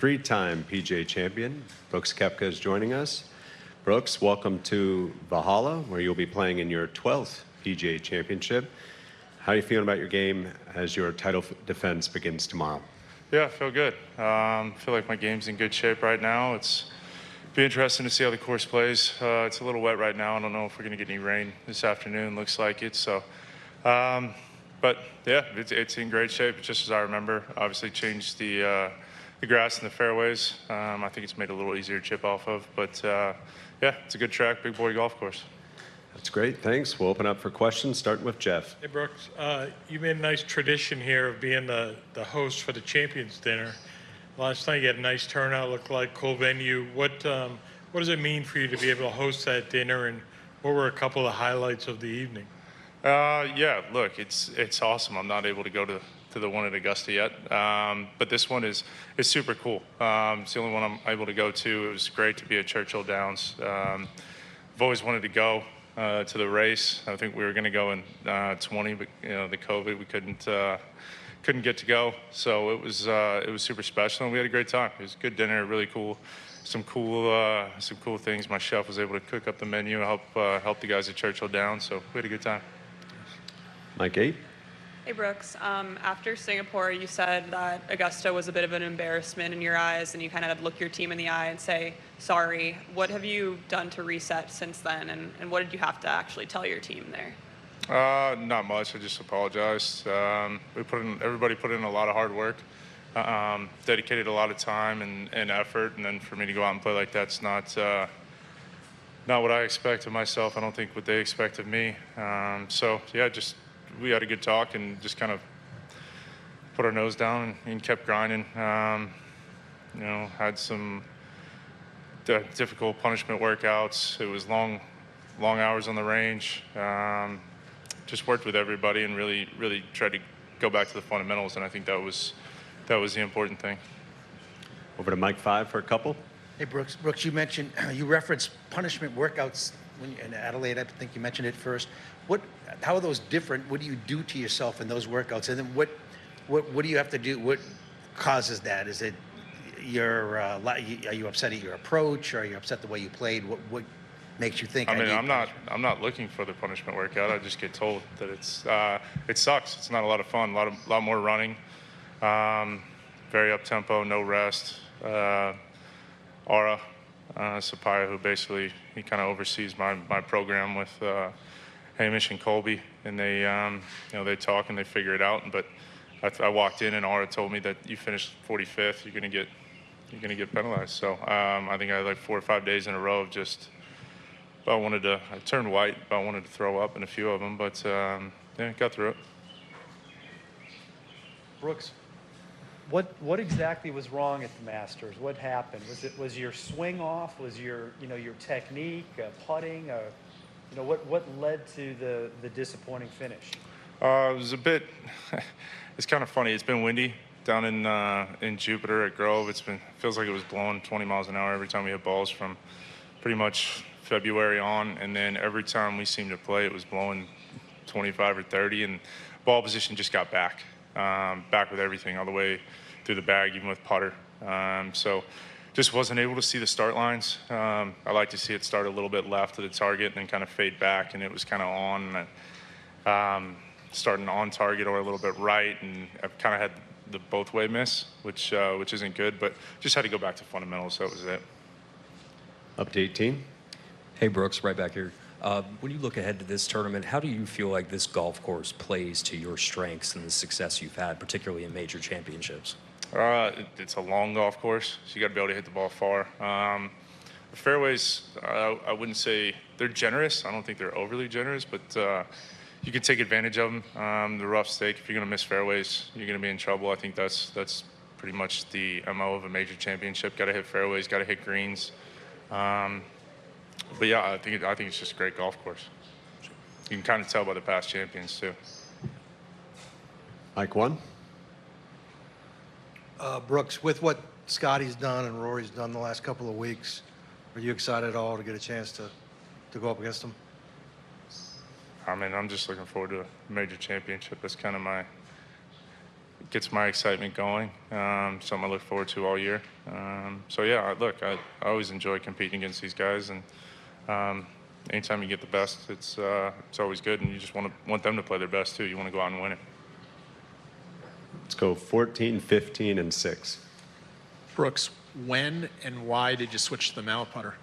three-time PGA champion, Brooks Koepka, is joining us. Brooks, welcome to Valhalla, where you'll be playing in your 12th PGA Championship. How are you feeling about your game as your title defense begins tomorrow? Yeah, I feel good. I feel like my game's in good shape right now. It's be interesting to see how the course plays. It's a little wet right now. I don't know if we're going to get any rain this afternoon. Looks like it. So, but yeah, it's in great shape, just as I remember. Obviously, changed the grass in the fairways. I think it's made it a little easier to chip off of. But yeah, it's a good track, big boy golf course. That's great. Thanks. We'll open up for questions, starting with Jeff. Hey, Brooks. You made a nice tradition here of being the host for the Champions Dinner. Last night you had a nice turnout, looked like cool venue. What does it mean for you to be able to host that dinner, and what were a couple of highlights of the evening? Yeah, look, it's awesome. I'm not able to go to the one at Augusta yet, but this one is super cool. It's the only one I'm able to go to. It was great to be at Churchill Downs. I've always wanted to go to the race. I think we were going to go in 20, but the COVID, we couldn't get to go. So it was super special, and we had a great time. It was a good dinner, really cool. Some cool things. My chef was able to cook up the menu, help the guys at Churchill Downs. So we had a good time. Mike 8. Hey, Brooks. After Singapore, you said that Augusta was a bit of an embarrassment in your eyes, and you kind of had to look your team in the eye and say, sorry. What have you done to reset since then, and what did you have to actually tell your team there? Not much. I just apologized. Everybody put in a lot of hard work, dedicated a lot of time and effort, and then for me to go out and play like that's not what I expect of myself. I don't think what they expect of me. So yeah, we had a good talk and just kind of put our nose down and kept grinding. Had some difficult punishment workouts. It was long hours on the range. Just worked with everybody and really tried to go back to the fundamentals, and I think that was the important thing. Over to Mike 5 for a couple. Hey, Brooks. Brooks, you mentioned, you referenced punishment workouts in Adelaide. I think you mentioned it first. How are those different? What do you do to yourself in those workouts? And then what do you have to do? What causes that? Is it are you upset at your approach? Or are you upset the way you played? What makes you think? I'm not looking for the punishment workout. I just get told that it sucks. It's not a lot of fun. A lot more running. Very up tempo, no rest. Aura Sapaya, who basically he kind of oversees my program with Hamish and Colby, and they talk and they figure it out. But I walked in and Aura told me that you finished 45th, you're gonna get penalized. So I think I had like 4 or 5 days in a row of just. I turned white. I wanted to throw up in a few of them, but yeah, got through it. Brooks, what exactly was wrong at the Masters? What happened? Was your swing off? Was your technique, putting? What led to the disappointing finish? It was a bit. It's kind of funny. It's been windy down in Jupiter at Grove. Feels like it was blowing 20 miles an hour every time we hit balls from pretty much February on, and then every time we seemed to play, it was blowing 25 or 30, and ball position just got back with everything all the way through the bag, even with putter. So just wasn't able to see the start lines. I like to see it start a little bit left of the target and then kind of fade back, and it was kind of on, starting on target or a little bit right, and I've kind of had the both-way miss, which isn't good, but just had to go back to fundamentals, so that was it. Up to 18. Hey, Brooks, right back here. When you look ahead to this tournament, how do you feel like this golf course plays to your strengths and the success you've had, particularly in major championships? It's a long golf course, so you got to be able to hit the ball far. The fairways, I wouldn't say they're generous. I don't think they're overly generous, but you can take advantage of them. The rough stake, if you're going to miss fairways, you're going to be in trouble. I think that's pretty much the MO of a major championship. Got to hit fairways, got to hit greens. But yeah, I think it's just a great golf course. You can kind of tell by the past champions too. Mike 1. Brooks, with what Scotty's done and Rory's done the last couple of weeks, are you excited at all to get a chance to go up against them? I mean, I'm just looking forward to a major championship. That's kind of gets my excitement going. Something I look forward to all year. So yeah, look, I always enjoy competing against these guys, and anytime you get the best, it's always good, and you just want them to play their best too. You want to go out and win it. Let's go 14, 15, and 6. Brooks, when and why did you switch to the mallet putter?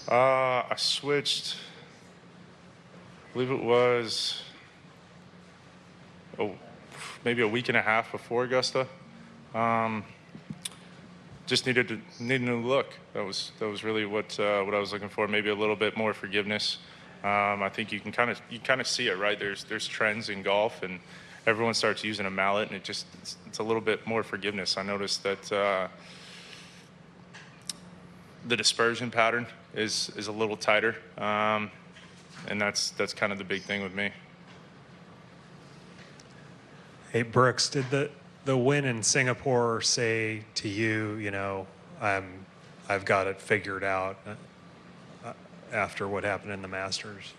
I switched, I believe it was maybe a week and a half before Augusta. Just needed a new look. That was really what I was looking for. Maybe a little bit more forgiveness. I think you can kind of see it, right? There's trends in golf, and everyone starts using a mallet, and it's a little bit more forgiveness. I noticed that the dispersion pattern is a little tighter, and that's kind of the big thing with me. Hey, Brooks, did the win in Singapore say to you, you know, I've got it figured out after what happened in the Masters?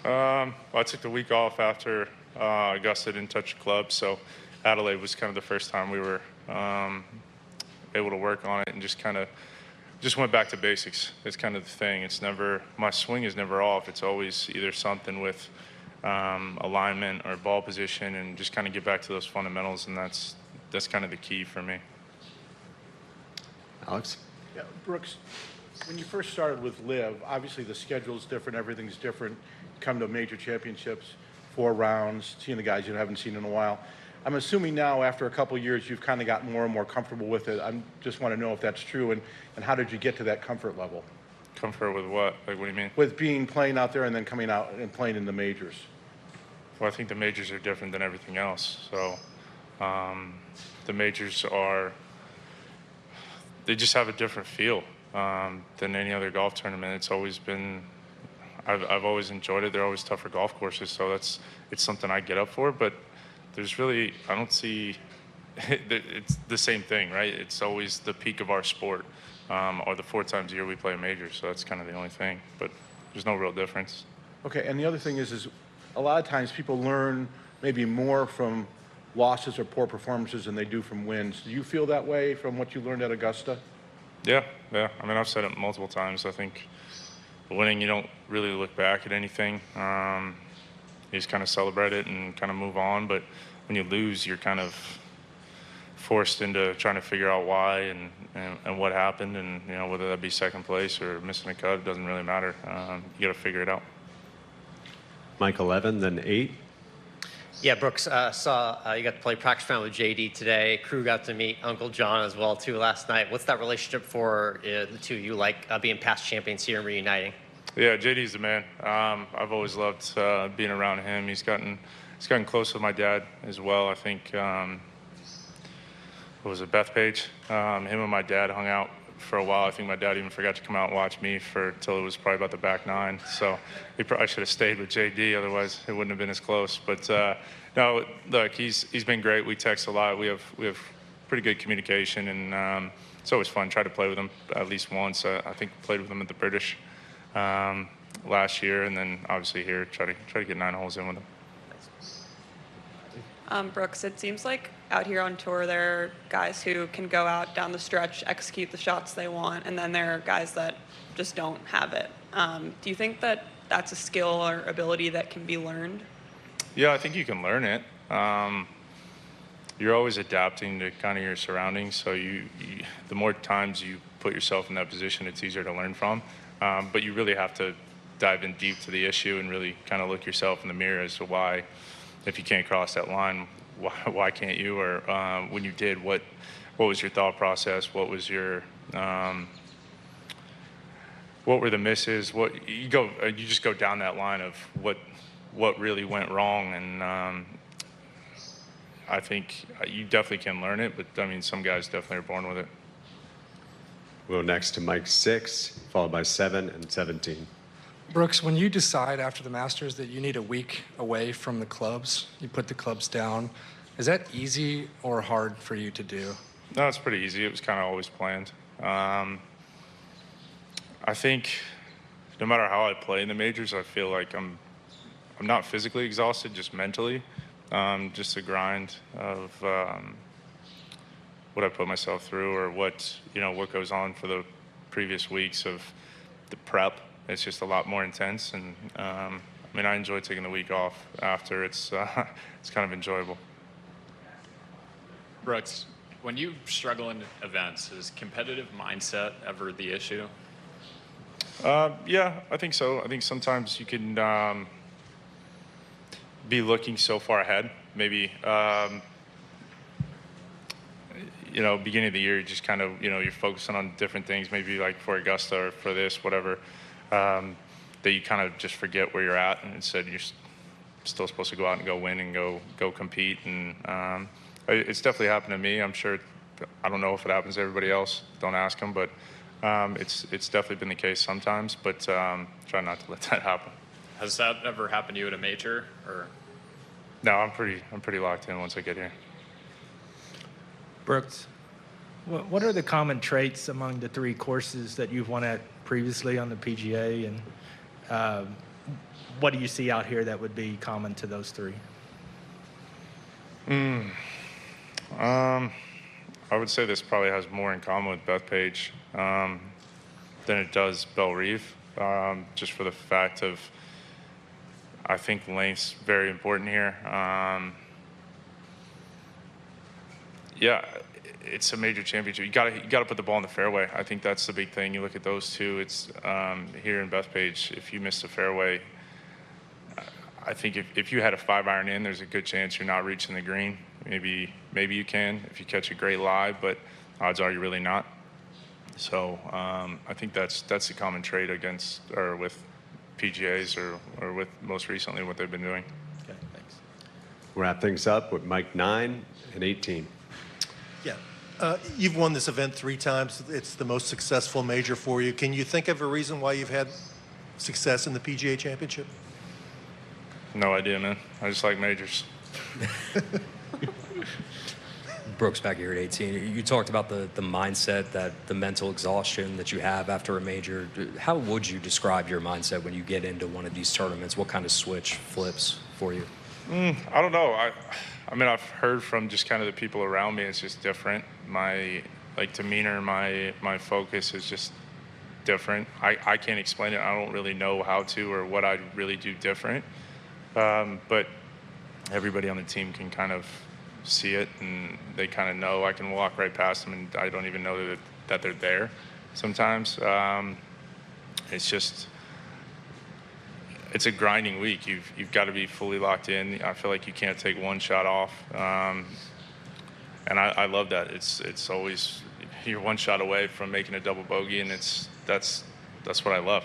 Well, I took the week off after Augusta didn't touch the club, so Adelaide was kind of the first time we were able to work on it, and just went back to basics. It's kind of the thing. My swing is never off. It's always either something with alignment or ball position, and just kind of get back to those fundamentals, and that's kind of the key for me. Alex? Yeah, Brooks, when you first started with Liv, obviously the schedule's different, everything's different. Come to major championships, 4 rounds, seeing the guys you haven't seen in a while. I'm assuming now, after a couple of years, you've kind of gotten more and more comfortable with it. I just want to know if that's true, and how did you get to that comfort level? Comfort with what? Like, what do you mean? With playing out there and then coming out and playing in the majors. Well, I think the majors are different than everything else. So the majors they just have a different feel than any other golf tournament. It's always been, I've always enjoyed it. They're always tougher golf courses, so it's something I get up for. But there's really, I don't see, it's the same thing, right? It's always the peak of our sport, or the 4 times a year we play a major, so that's kind of the only thing. But there's no real difference. Okay, and the other thing is a lot of times people learn maybe more from losses or poor performances than they do from wins. Do you feel that way from what you learned at Augusta? Yeah. I mean, I've said it multiple times. I think winning, you don't really look back at anything. You just kind of celebrate it and kind of move on. But when you lose, you're kind of forced into trying to figure out why and what happened, and you know, whether that be second place or missing a cut, it doesn't really matter. You got to figure it out. Mike 11, then 8. Yeah, Brooks, saw you got to play practice round with JD today. Crew got to meet Uncle John as well too last night. What's that relationship for the two of you like, being past champions here and reuniting? Yeah, JD's the man. I've always loved being around him. He's gotten close with my dad as well. I think what was it, Bethpage? Him and my dad hung out for a while. I think my dad even forgot to come out and watch me till it was probably about the back 9. So he probably should have stayed with JD, otherwise it wouldn't have been as close. But no, look, he's been great. We text a lot. We have pretty good communication, and it's always fun. Try to play with him at least once. I think we played with him at the British last year, and then obviously here try to get 9 holes in with him. Brooks, it seems like out here on tour there are guys who can go out down the stretch, execute the shots they want, and then there are guys that just don't have it. Do you think that that's a skill or ability that can be learned? Yeah, I think you can learn it. You're always adapting to kind of your surroundings, so the more times you put yourself in that position, it's easier to learn from. But you really have to dive in deep to the issue and really kind of look yourself in the mirror as to why, if you can't cross that line, why can't you? Or when you did, what was your thought process? What was your what were the misses? You just go down that line of what really went wrong, and I think you definitely can learn it. But I mean, some guys definitely are born with it. We'll go next to Mike 6, followed by 7 and 17. Brooks, when you decide after the Masters that you need a week away from the clubs, you put the clubs down, is that easy or hard for you to do? No, it's pretty easy. It was kind of always planned. I think no matter how I play in the majors, I feel like I'm not physically exhausted, just mentally. just a grind of what I put myself through, or what goes on for the previous weeks of the prep. It's just a lot more intense, and I enjoy taking the week off after. It's kind of enjoyable. Brooks, when you struggle in events, is competitive mindset ever the issue? Yeah, I think so. I think sometimes you can be looking so far ahead. Maybe, beginning of the year, you just kind of, you're focusing on different things, maybe like for Augusta or for this, whatever, that you kind of just forget where you're at, and instead you're still supposed to go out and go win and go compete. And it's definitely happened to me. I'm sure, I don't know if it happens to everybody else. Don't ask them, but it's definitely been the case sometimes, but try not to let that happen. Has that ever happened to you at a major, or? No, I'm pretty locked in once I get here. Brooks, what are the common traits among the 3 courses that you've won at previously on the PGA, and what do you see out here that would be common to those 3? I would say this probably has more in common with Bethpage than it does Bellerive, just for the fact of, I think length's very important here. Yeah, it's a major championship. You gotta put the ball in the fairway. I think that's the big thing. You look at those 2. It's here in Bethpage. If you miss the fairway, I think if you had a 5-iron in, there's a good chance you're not reaching the green. Maybe you can if you catch a great lie, but odds are you're really not. So I think that's the common trait against or with PGAs or with most recently what they've been doing. Okay, thanks. We'll wrap things up with Mike 9 and 18. Yeah. You've won this event 3 times. It's the most successful major for you. Can you think of a reason why you've had success in the PGA Championship? No idea, man. I just like majors. Brooks, back here at 18, you talked about the mindset, the mental exhaustion that you have after a major. How would you describe your mindset when you get into one of these tournaments? What kind of switch flips for you? I don't know. I've heard from just kind of the people around me, it's just different. My demeanor, my focus is just different. I can't explain it. I don't really know how to or what I'd really do different. But everybody on the team can kind of see it, and they kind of know. I can walk right past them, and I don't even know that they're there sometimes. It's a grinding week. You've got to be fully locked in. I feel like you can't take one shot off, and I love that. It's always, you're one shot away from making a double bogey, and that's what I love.